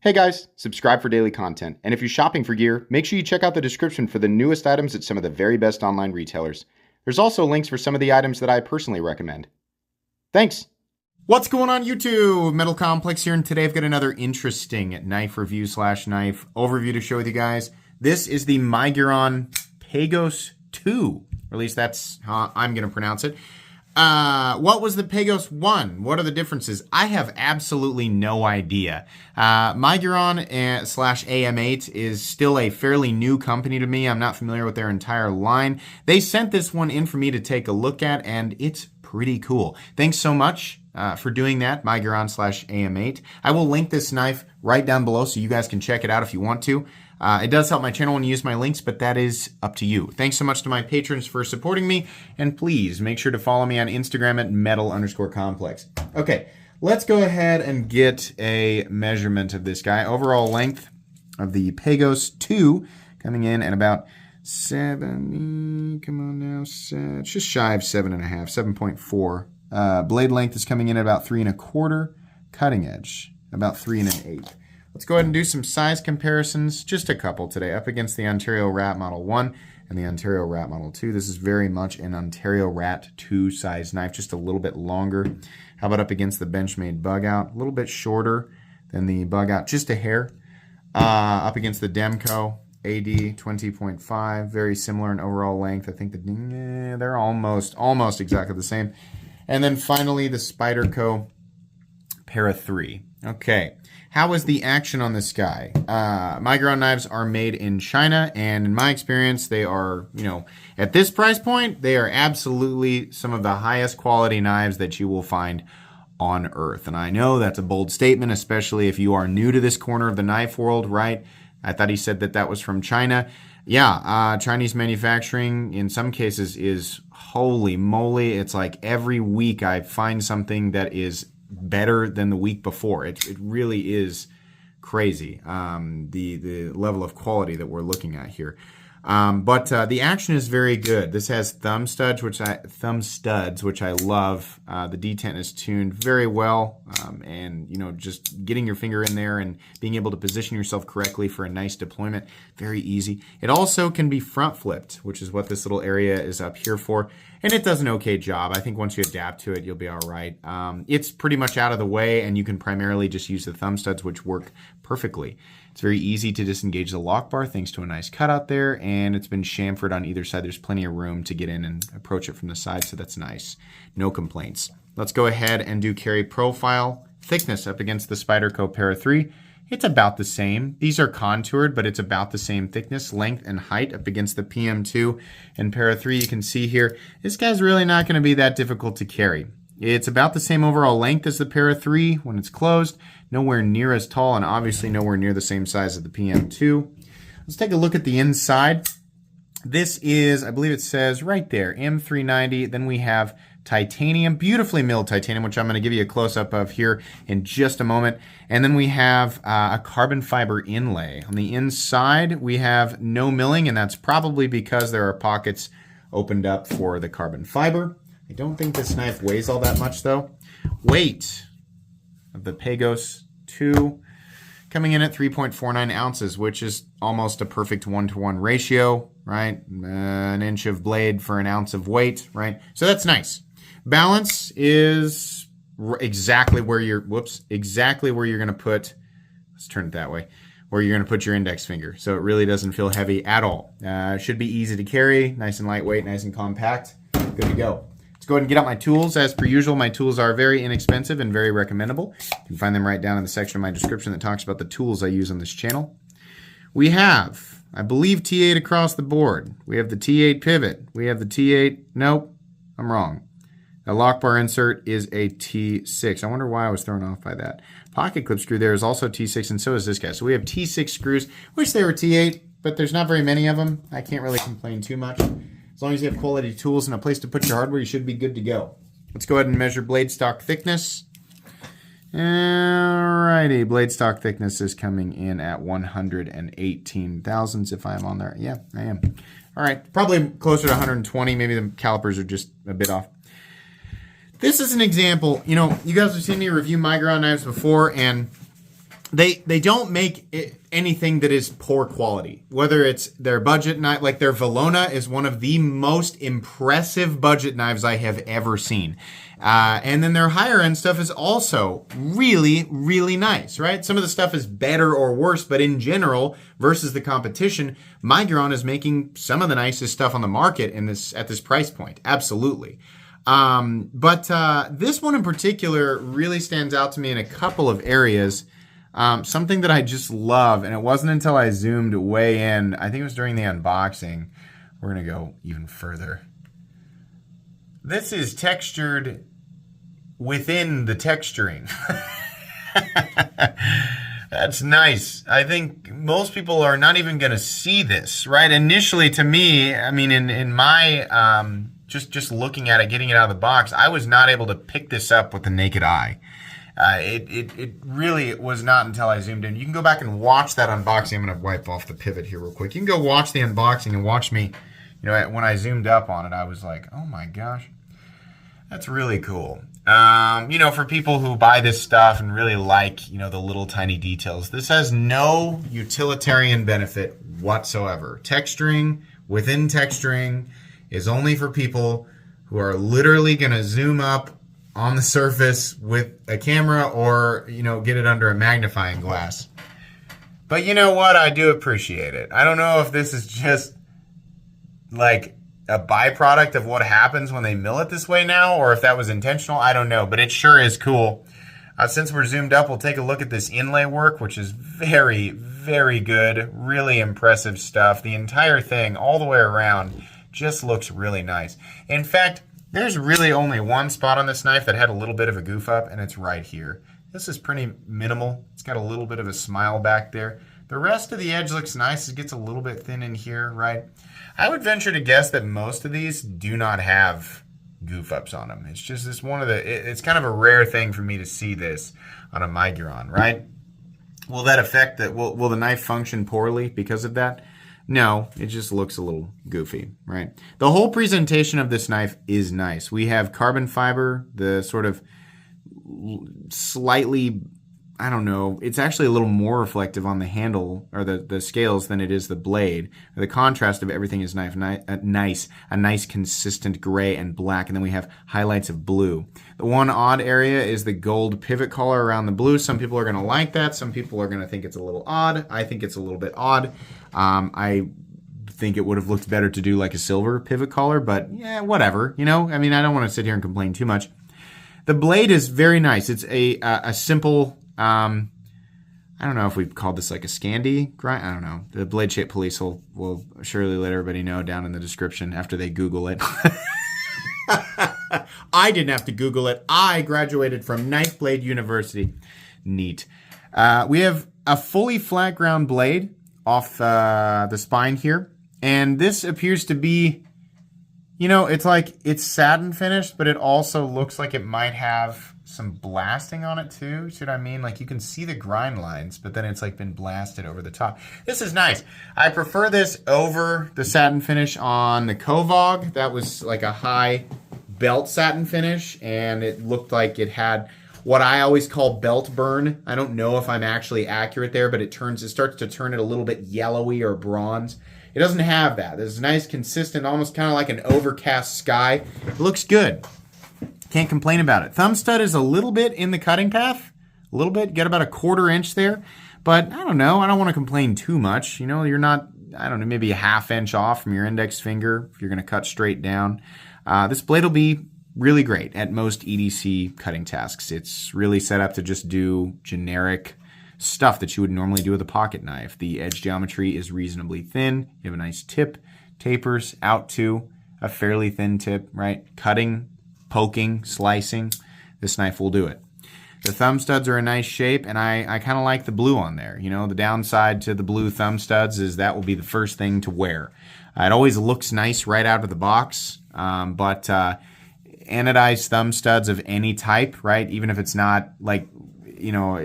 Hey guys, subscribe for daily content. And if you're shopping for gear, make sure you check out the description for the newest items at some of the very best online retailers. There's also links for some of the items that I personally recommend. Thanks! What's going on YouTube? Metal Complex here, and today I've got another interesting knife review / knife overview to share with you guys. This is the Miguron Pagos 2, or at least that's how I'm going to pronounce it. What was the Pagos 1? What are the differences? I have absolutely no idea. Miguron / AM8 is still a fairly new company to me. I'm not familiar with their entire line. They sent this one in for me to take a look at, and it's pretty cool. Thanks so much for doing that, Miguron / AM8. I will link this knife right down below so you guys can check it out if you want to. It does help my channel when you use my links, but that is up to you. Thanks so much to my patrons for supporting me, and please make sure to follow me on Instagram at metal_complex. Okay, let's go ahead and get a measurement of this guy. Overall length of the Pagos 2 coming in at about 7, come on now, it's just shy of 7.5, 7.4. Blade length is coming in at about 3 1/4, cutting edge about 3 1/8. Let's go ahead and do some size comparisons, just a couple today, up against the Ontario Rat Model 1 and the Ontario Rat Model 2. This is very much an Ontario Rat 2 size knife, just a little bit longer. How about up against the Benchmade Bug Out? A little bit shorter than the Bug Out, just a hair. Up against the Demco AD 20.5, very similar in overall length. I think they're almost exactly the same. And then finally, the Spyderco Para 3. Okay, how is the action on this guy? Miguron knives are made in China, and in my experience, they are, at this price point, they are absolutely some of the highest quality knives that you will find on earth. And I know that's a bold statement, especially if you are new to this corner of the knife world, right? I thought he said that was from China. Yeah, Chinese manufacturing in some cases is holy moly. It's like every week I find something that is better than the week before. It really is crazy, the level of quality that we're looking at here. But the action is very good. This has thumb studs, which I love. The detent is tuned very well, and just getting your finger in there and being able to position yourself correctly for a nice deployment, very easy. It also can be front flipped, which is what this little area is up here for, and it does an okay job. I think once you adapt to it, you'll be all right. It's pretty much out of the way, and you can primarily just use the thumb studs, which work perfectly. It's very easy to disengage the lock bar thanks to a nice cutout there, and it's been chamfered on either side. There's plenty of room to get in and approach it from the side, so that's nice. No complaints. Let's go ahead and do carry profile. Thickness up against the Spyderco Para 3. It's about the same. These are contoured, but it's about the same thickness, length, and height up against the PM2 and Para 3. You can see here, this guy's really not going to be that difficult to carry. It's about the same overall length as the Para 3 when it's closed, nowhere near as tall, and obviously nowhere near the same size as the PM2. Let's take a look at the inside. This is, I believe it says right there, M390. Then we have titanium, beautifully milled titanium, which I'm going to give you a close-up of here in just a moment. And then we have a carbon fiber inlay. On the inside, we have no milling, and that's probably because there are pockets opened up for the carbon fiber. I don't think this knife weighs all that much, though. Weight of the Pagos 2 coming in at 3.49 ounces, which is almost a perfect 1-to-1 ratio, right? An inch of blade for an ounce of weight, right? So that's nice. Balance is exactly where you're, exactly where you're going to put, let's turn it that way, where you're going to put your index finger. So it really doesn't feel heavy at all. It should be easy to carry, nice and lightweight, nice and compact. Good to go. Let's go ahead and get out my tools. As per usual, my tools are very inexpensive and very recommendable. You can find them right down in the section of my description that talks about the tools I use on this channel. We have, I believe, T8 across the board. We have the T8 pivot. We have the T8, nope, I'm wrong. The lock bar insert is a T6. I wonder why I was thrown off by that. Pocket clip screw there is also T6, and so is this guy. So we have T6 screws. Wish they were T8, but there's not very many of them. I can't really complain too much. As long as you have quality tools and a place to put your hardware, you should be good to go. Let's go ahead and measure blade stock thickness. Alrighty, blade stock thickness is coming in at 118 thousandths if I'm on there. Yeah, I am. All right, probably closer to 120. Maybe the calipers are just a bit off. This is an example. You guys have seen me review Miguron knives before, and they don't make anything that is poor quality. Whether it's their budget knife, like their Valona is one of the most impressive budget knives I have ever seen. And then their higher end stuff is also really, really nice, right? Some of the stuff is better or worse, but in general, versus the competition, Miguron is making some of the nicest stuff on the market at this price point. Absolutely. But this one in particular really stands out to me in a couple of areas. Something that I just love, and it wasn't until I zoomed way in, I think it was during the unboxing. We're going to go even further. This is textured within the texturing. That's nice. I think most people are not even going to see this, right? Initially, to me, I mean, in my just looking at it, getting it out of the box, I was not able to pick this up with the naked eye. It really was not until I zoomed in. You can go back and watch that unboxing. I'm going to wipe off the pivot here real quick. You can go watch the unboxing and watch me. You know, when I zoomed up on it, I was like, oh my gosh, that's really cool. You know, for people who buy this stuff and really like, you know, the little tiny details, this has no utilitarian benefit whatsoever. Texturing within texturing is only for people who are literally going to zoom up on the surface with a camera or, you know, get it under a magnifying glass. But you know what? I do appreciate it. I don't know if this is just like a byproduct of what happens when they mill it this way now, or if that was intentional. I don't know, but it sure is cool. Since we're zoomed up, we'll take a look at this inlay work, which is very, very good. Really impressive stuff. The entire thing, all the way around, just looks really nice. In fact, there's really only one spot on this knife that had a little bit of a goof up, and it's right here. This is pretty minimal. It's got a little bit of a smile back there. The rest of the edge looks nice. It gets a little bit thin in here, right? I would venture to guess that most of these do not have goof ups on them. It's just this one of the, it's kind of a rare thing for me to see this on a Miguron, right? Will that affect that? Will the knife function poorly because of that? No, it just looks a little goofy, right? The whole presentation of this knife is nice. We have carbon fiber, the sort of slightly, I don't know, it's actually a little more reflective on the handle or the scales than it is the blade. The contrast of everything is a nice consistent gray and black, and then we have highlights of blue. The one odd area is the gold pivot collar around the blue. Some people are going to like that. Some people are going to think it's a little odd. I think it's a little bit odd. I think it would have looked better to do like a silver pivot collar, but yeah, whatever. You know, I mean, I don't want to sit here and complain too much. The blade is very nice. It's a simple, I don't know if we've called this like a Scandi grind. I don't know. The Blade Shape Police will surely let everybody know down in the description after they Google it. I didn't have to Google it. I graduated from Knife Blade University. Neat. We have a fully flat ground blade off the spine here. And this appears to be, you know, it's like it's satin finished, but it also looks like it might have some blasting on it too. See what I mean? Like you can see the grind lines, but then it's like been blasted over the top. This is nice. I prefer this over the satin finish on the Kovog. That was like a high belt satin finish, and it looked like it had what I always call belt burn. I don't know if I'm actually accurate there, but it starts to turn it a little bit yellowy or bronze. It doesn't have that. There's a nice, consistent, almost kind of like an overcast sky. It looks good. Can't complain about it. Thumb stud is a little bit in the cutting path. A little bit. Get about a 1/4 inch there. But I don't know. I don't want to complain too much. You know, you're not, I don't know, maybe a 1/2 inch off from your index finger if you're going to cut straight down. This blade will be really great at most EDC cutting tasks. It's really set up to just do generic stuff that you would normally do with a pocket knife. The edge geometry is reasonably thin. You have a nice tip, tapers out to a fairly thin tip, right? Cutting, poking, slicing, this knife will do it. The thumb studs are a nice shape, and I kind of like the blue on there. You know, the downside to the blue thumb studs is that will be the first thing to wear. It always looks nice right out of the box, but anodized thumb studs of any type, right? Even if it's not like, you know,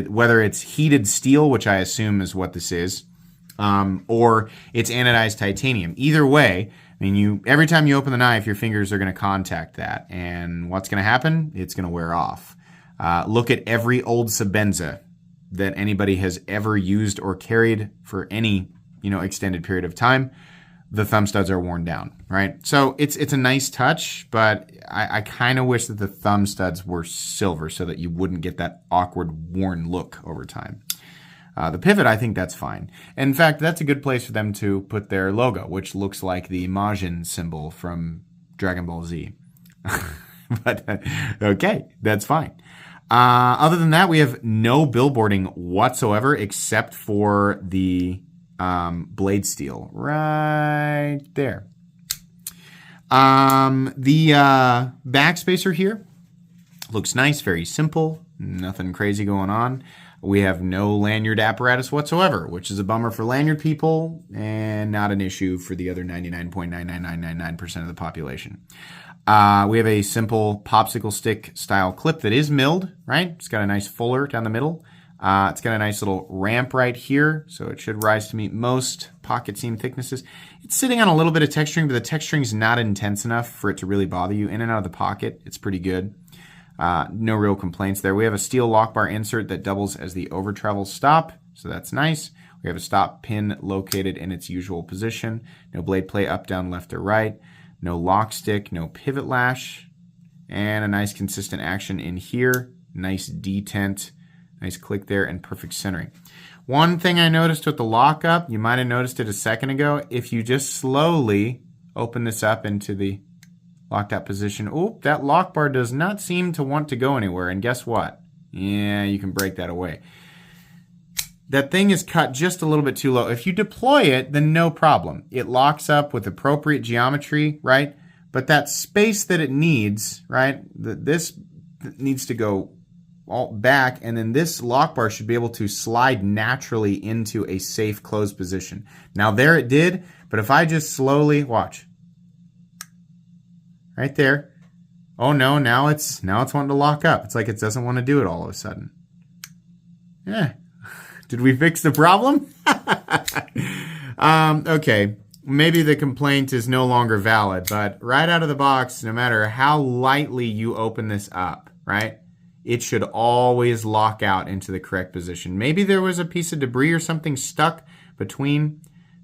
whether it's heated steel, which I assume is what this is, or it's anodized titanium. Either way, I mean, every time you open the knife, your fingers are going to contact that, and what's going to happen? It's going to wear off. Look at every old Sebenza. that anybody has ever used or carried for any, extended period of time. The thumb studs are worn down, right? So it's a nice touch, but I kind of wish that the thumb studs were silver so that you wouldn't get that awkward worn look over time. The pivot, I think that's fine. In fact, that's a good place for them to put their logo, which looks like the Majin symbol from Dragon Ball Z. But okay, that's fine. Other than that, we have no billboarding whatsoever except for the blade steel right there. The backspacer here looks nice, very simple, nothing crazy going on. We have no lanyard apparatus whatsoever, which is a bummer for lanyard people and not an issue for the other 99.99999% of the population. We have a simple popsicle stick style clip that is milled, right? It's got a nice fuller down the middle. It's got a nice little ramp right here, so it should rise to meet most pocket seam thicknesses. It's sitting on a little bit of texturing, but the texturing is not intense enough for it to really bother you. In and out of the pocket, it's pretty good. No real complaints there. We have a steel lock bar insert that doubles as the over travel stop, so that's nice. We have a stop pin located in its usual position. No blade play up, down, left, or right. No lock stick, no pivot lash, and a nice consistent action in here. Nice detent, nice click there, and perfect centering. One thing I noticed with the lockup, you might have noticed it a second ago, if you just slowly open this up into the locked out position, oop, that lock bar does not seem to want to go anywhere, and guess what? Yeah, you can break that away. That thing is cut just a little bit too low. If you deploy it, then no problem. It locks up with appropriate geometry, right? But that space that it needs, right? This needs to go all back, and then this lock bar should be able to slide naturally into a safe closed position. Now there it did, but if I just slowly, watch. Right there. Oh no, now it's wanting to lock up. It's like it doesn't want to do it all of a sudden. Yeah. Did we fix the problem? Okay, maybe the complaint is no longer valid, but right out of the box, no matter how lightly you open this up, right, it should always lock out into the correct position. Maybe there was a piece of debris or something stuck between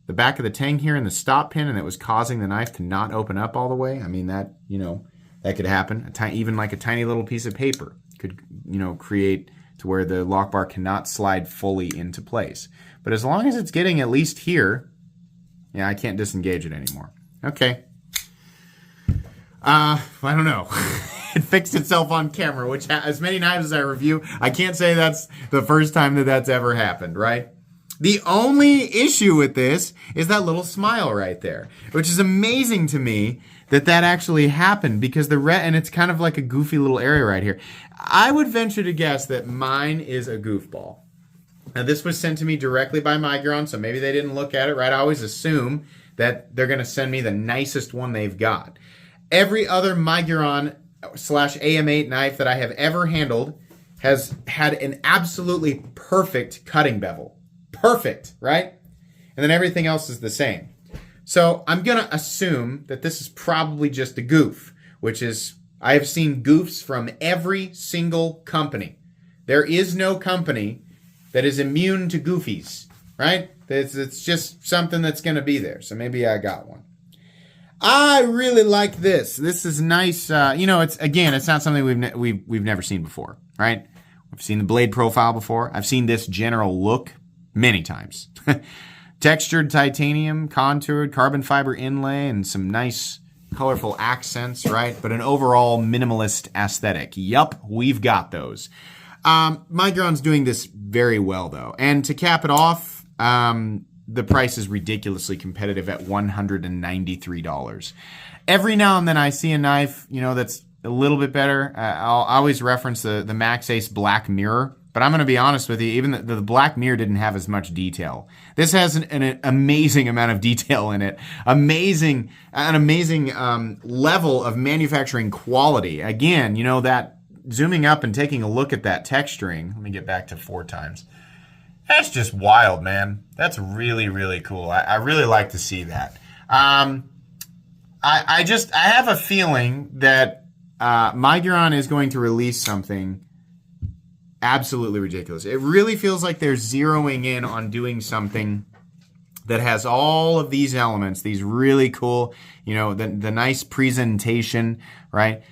the back of the tang here and the stop pin, and it was causing the knife to not open up all the way. I mean, that, that could happen. Even like a tiny little piece of paper could, create to where the lock bar cannot slide fully into place. But as long as it's getting at least here, yeah, I can't disengage it anymore. Okay. I don't know. It fixed itself on camera, which as many knives as I review, I can't say that's the first time that that's ever happened, right? The only issue with this is that little smile right there, which is amazing to me that actually happened, because and it's kind of like a goofy little area right here. I would venture to guess that mine is a goofball. Now this was sent to me directly by Miguron, so maybe they didn't look at it right. I always assume that they're going to send me the nicest one they've got. Every other Miguron /AM8 knife that I have ever handled has had an absolutely perfect cutting bevel. Perfect, right? And then everything else is the same. So I'm going to assume that this is probably just a goof, which is, I have seen goofs from every single company. There is no company that is immune to goofies, right? It's just something that's going to be there. So maybe I got one. I really like this. This is nice. It's not something we've never seen before, right? We've seen the blade profile before. I've seen this general look many times. Textured titanium, contoured carbon fiber inlay, and some nice colorful accents, right? But an overall minimalist aesthetic. Yup, we've got those. Miguron's doing this very well, though. And to cap it off, the price is ridiculously competitive at $193. Every now and then I see a knife, that's a little bit better. I'll always reference the Max Ace Black Mirror. But I'm going to be honest with you, even the Black Mirror didn't have as much detail. This has an amazing amount of detail in it. An amazing level of manufacturing quality. Again, that zooming up and taking a look at that texturing. Let me get back to 4 times. That's just wild, man. That's really, really cool. I really like to see that. I have a feeling that Miguron is going to release something absolutely ridiculous. It really feels like they're zeroing in on doing something that has all of these elements, these really cool, the nice presentation, right?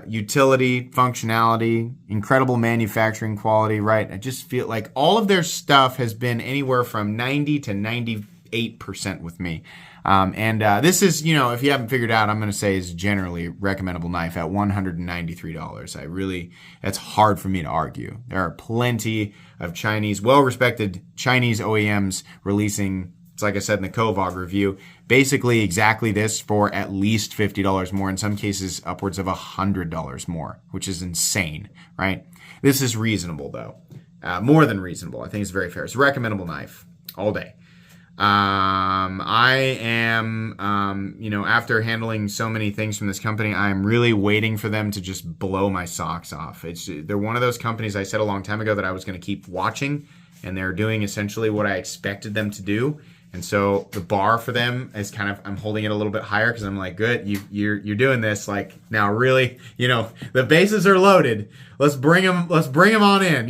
Utility, functionality, incredible manufacturing quality, right? I just feel like all of their stuff has been anywhere from 90 to 98% with me. This is, if you haven't figured out, I'm going to say is generally recommendable knife at $193. That's hard for me to argue. There are plenty of well-respected Chinese OEMs releasing, like I said in the Kovog review, basically exactly this for at least $50 more, in some cases upwards of $100 more, which is insane, right? This is reasonable though. More than reasonable. I think it's very fair. It's a recommendable knife all day. I am, after handling so many things from this company, I'm really waiting for them to just blow my socks off. They're one of those companies I said a long time ago that I was going to keep watching, and they're doing essentially what I expected them to do. And so the bar for them is I'm holding it a little bit higher because I'm like, good, you're doing this. Like, now really, the bases are loaded. Let's bring them on in,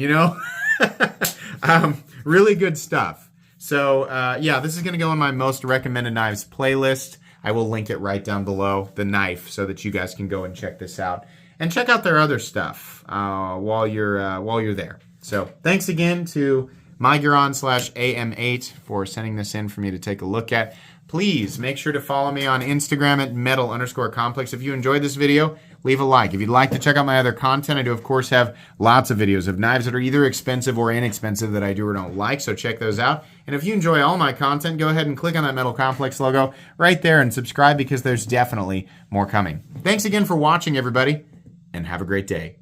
really good stuff. So, this is going to go on my most recommended knives playlist. I will link it right down below, the knife, so that you guys can go and check this out and check out their other stuff while you're there. So thanks again to Miguron/AM8 for sending this in for me to take a look at. Please make sure to follow me on Instagram at metal_complex. If you enjoyed this video, leave a like. If you'd like to check out my other content, I do, of course, have lots of videos of knives that are either expensive or inexpensive that I do or don't like, so check those out. And if you enjoy all my content, go ahead and click on that Metal Complex logo right there and subscribe, because there's definitely more coming. Thanks again for watching, everybody, and have a great day.